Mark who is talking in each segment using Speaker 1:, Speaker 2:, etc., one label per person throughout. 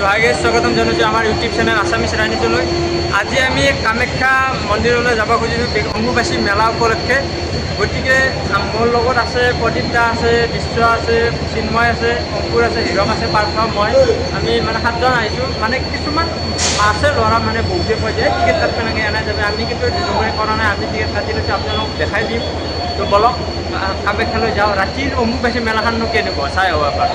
Speaker 1: Hi guys স্বাগতম জানাইছোঁ আমাৰ YouTube channel Assamese ৰাজনীতিলৈ। আজি আমি কামাখ্যা মন্দিৰলৈ যাব খুজিছোঁ অম্বুবাচী মেলা উপলক্ষে। গতিকে মোৰ লগত আছে প্ৰদীপ দা আছে, বিশ্ব আছে, চিন্ময় আছে, অংকুৰ আছে, হীৰক আছে, পাৰ্থ, মই। আমি মানে 7জন আহিছোঁ। মানে কিছুমান আছে ল'ৰা মানে বহুতে কৈ যায় টিকেট কাটিব লাগে এনে যাবে। আমি কিন্তু দুজনে কৰা নাই, আমি টিকেট কাটি লৈছোঁ, আপোনালোকক দেখাই দিম। তো বলক কামাখ্যালৈ যাওঁ। ৰাতিৰ অম্বুবাচী মেলাখননো কেনেকুৱা চাই আহোঁ এবাৰ।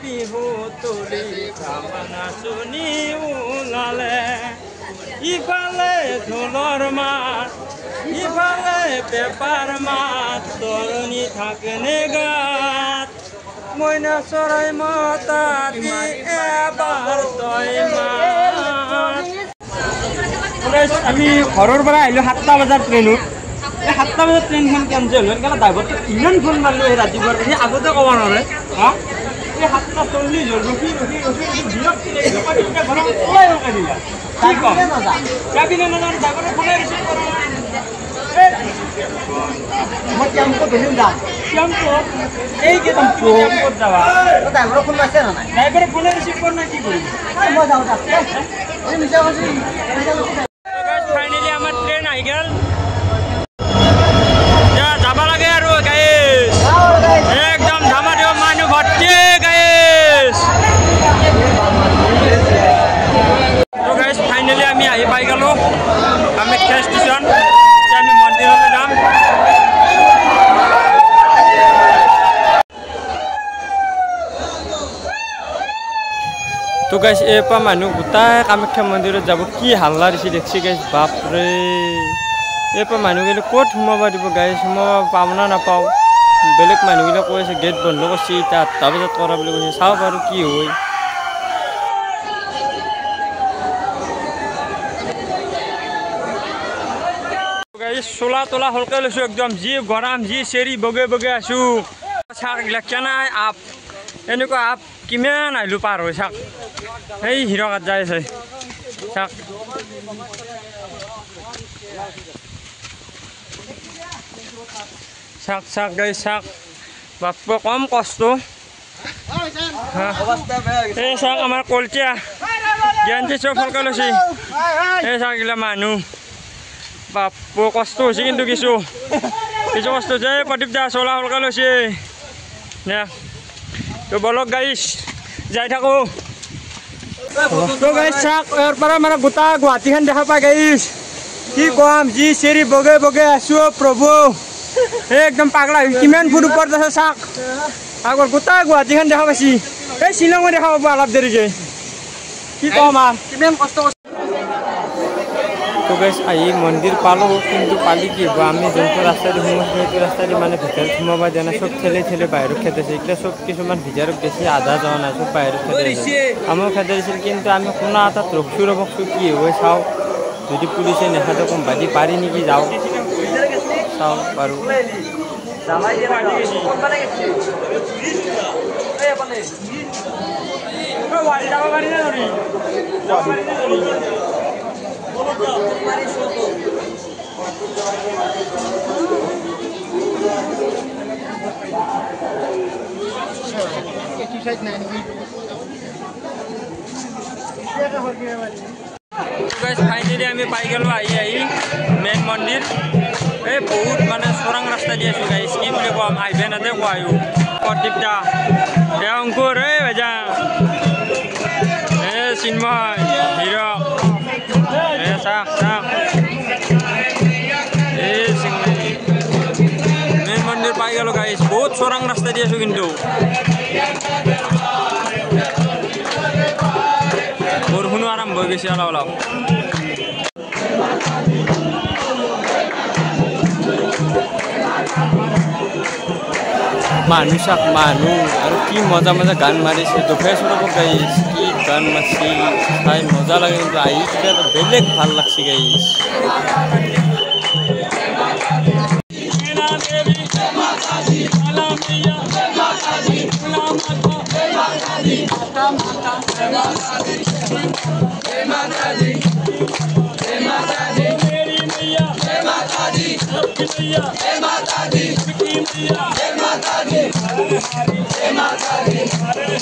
Speaker 1: বিহু তুলি কামনা শুনি ওলালে, ইফালে ঢোলৰ মাত, ইফালে পেপাৰ মাত, তৰণি থাকেনে গাত, মইনা চৰাই মতা দি এবাৰ তই মাত। আমি ঘৰৰ পৰা আহিলোঁ 7টা বজাৰ ট্ৰেইনত। এই 7টা বজাত ট্ৰেইনখন কেঞ্চেল হ'ল, সেইকাৰণে ড্ৰাইভাৰটো ইমান ফোন মাৰিলোঁ সেই ৰাতিপুৱা, সি আগতে ক'ব নোৱাৰে। হা 7:40 হ'ল, ৰখি বিৰক্তি লাগিছে। ঘৰত ওলাই ৰখাই দিলা, কি কম যাবিনে নাজানো, ড্ৰাইভাৰে ফোনে ৰিচিভ কৰা নাই। মই টেম্পো ধৰিম যাম, টেম্পো এই কি টেম্পো ক'ত যাবা? ড্ৰাইভাৰে ফোন মাৰিছে না নাই? ড্ৰাইভাৰে ফোনে ৰিচিভ কৰা নাই, কি কৰিম মই যাওঁ তাত। ফাইনেলি আমাৰ ট্ৰেইন আহি গ'ল, যাব লাগে আৰু গাইজ। একদম ধামাধুম মানুহ ভৰ্তি গাইজ। তো গাইজ ফাইনেলি আমি আহি পাই গ'লোঁ কামাখ্যা ষ্টেচন। এতিয়া আমি মন্দিৰলৈ যাম। তো গাইজ এৰপৰা মানুহ গোটাই কামাখ্যা মন্দিৰত যাব, কি হাল্লা দিছে দেখছি গাইজ, বাপৰে। এৰপৰা মানুহগিলা ক'ত সোমাব দিব গাইজ, সোমাব পাম না নাপাওঁ। বেলেগ মানুহবিলাক কৈ আছে গেট বন্ধ কৰিছে, এতিয়া 8টা বজাত কৰা বুলি কৈছে, চাওঁ বাৰু কি হয়। গাইজ চোলা তোলা হলকৈ লৈছোঁ, একদম যি গৰম, যি চেৰি বগে বগে আছোঁ। চাকগিলা কেনাই আপ, এনেকুৱা আপ কিমান আহিলোঁ পাৰ হৈ চাক। এই হীৰকাত যাই আছে চাক। চাক চাক গাইজ চাক, বাপ কম কষ্ট। এই চাক আমাৰ কলতিয়া জ্ঞানজি চব ফলকৈ লৈছে। এই চাকগিলা মানুহ বাপ কষ্ট হৈছে, কিন্তু কিছু কষ্ট হৈছে। প্ৰদীপ দা চলা ফলকৈ লৈছে নে। তো বলক গাইজ যাই থাকোঁ। তো গাইজ চাক ইয়াৰ পৰা মানে গোটা গুৱাহাটীখন দেখা পাই গাইজ, কি কম, যি চেৰি বগে বগে আছোঁ প্ৰভু। একদম পাগলা কিমান ফুট ওপৰত আছে চাক। আগৰ গোটা গুৱাহাটীখন দেখা পাইছি, এই শ্বিলঙো দেখা পাব অলপ দেৰিকে, কি কম আৰু কিমান কষ্ট। তো গাইজ আহি মন্দিৰ পালোঁ, কিন্তু পালি কি হ'ব, আমি যোনটো ৰাস্তাদি সোমাইছোঁ সেইটো ৰাস্তাদি মানে ভিতৰত সোমাব দিয়া নাই, চব ঠেলি ঠেলি বাহিৰত খেদাইছে। এইগিলা চব কিছুমান ভিতৰত বেছি আধা যোৱা নাই, চব বাহিৰত খেদাইছে। আমিও খেদাইছিল, কিন্তু আমি কোনা এটাত ৰখছোঁ কি হয় চাওঁ। যদি পুলিচে নেখাতে কোনোবাদি পাৰি নেকি যাওঁ, চাওঁ বাৰু। ফাইনেলি আমি পাই গ'লোঁ আহি মেইন মন্দিৰ। এই বহুত মানে চোৰাং ৰাস্তা দি আছোঁ গাইজ, কি বুলি কম, আহিবে নাতে কোৱা আহিব। প্ৰদীপ দা, এই অংকুৰ, এই ভেজা, এই চিন্ময়, হীৰক, এই চাক চাক, এই মেইন মন্দিৰ পাই গ'লোঁ গাইজ। বহুত চোৰাং ৰাস্তা দি আছোঁ কিন্তু। বৰষুণো আৰম্ভ হৈ গৈছে অলপ অলপ। মানুহ চাক মানুহ, আৰু কি মজা মজা গান মাৰিছে। দফেশ্বৰক গাইজ কি গান মাৰিছে, চাই মজা লাগে। কিন্তু আহি কিবা এটা বেলেগ ভাল লাগছে গাইজ।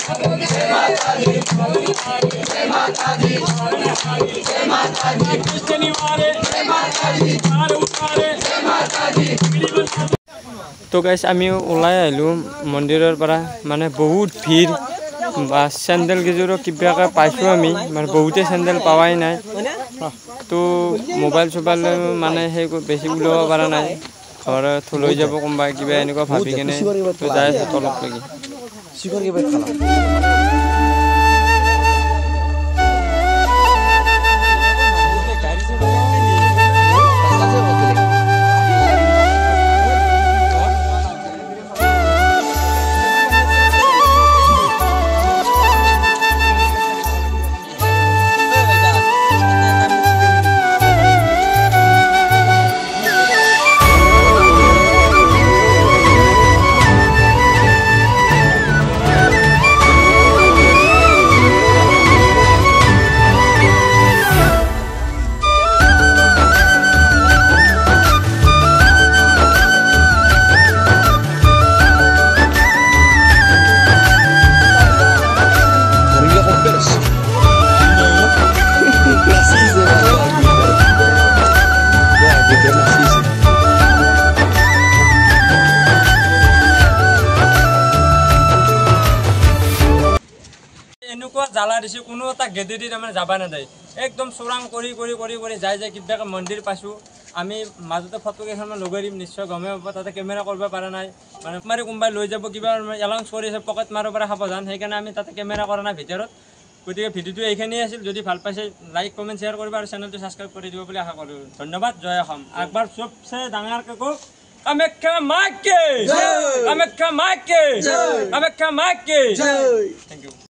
Speaker 1: তো গাইছ আমি ওলাই আহিলোঁ মন্দিৰৰ পৰা মানে বহুত ভিৰ বা চেণ্ডেল কেইযোৰো কিবাকৈ পাইছোঁ আমি মানে বহুতেই চেণ্ডেল পোৱাই নাই তো মোবাইল চোবাইল মানে সেই বেছি ওলাব পৰা নাই ঘৰত লৈ যাব কোনোবাই কিবা এনেকুৱা ভাবি কেনে তো যাই আছোঁ তলক লাগি এনেকুৱা জ্বালা দিছে কোনো এটা গেটেদি তাৰমানে যাব নাযায় একদম চোৰাং কৰি যাই কিবাকৈ মন্দিৰ পাইছোঁ আমি মাজতে ফটো কেইখনমান লগাই দিম নিশ্চয় গমে পাব তাতে কেমেৰা কৰিব পৰা নাই মানে মাৰি কোনোবাই লৈ যাব কিবা এলাউন্স কৰিছে পকেট মাৰিব পৰা সাৱধান সেইকাৰণে আমি তাতে কেমেৰা কৰা নাই ভিতৰত গতিকে ভিডিঅ'টো এইখিনিয়ে আছিল যদি ভাল পাইছে লাইক কমেণ্ট শ্বেয়াৰ কৰিব আৰু চেনেলটো ছাবস্ক্ৰাইব কৰি দিব বুলি আশা কৰোঁ ধন্যবাদ জয় অসম একবাৰ চবচে ডাঙৰকৈ কওক কামাখ্যা মাকে কামাখ্যা মাকে কামাখ্যা মাকে থেংক ইউ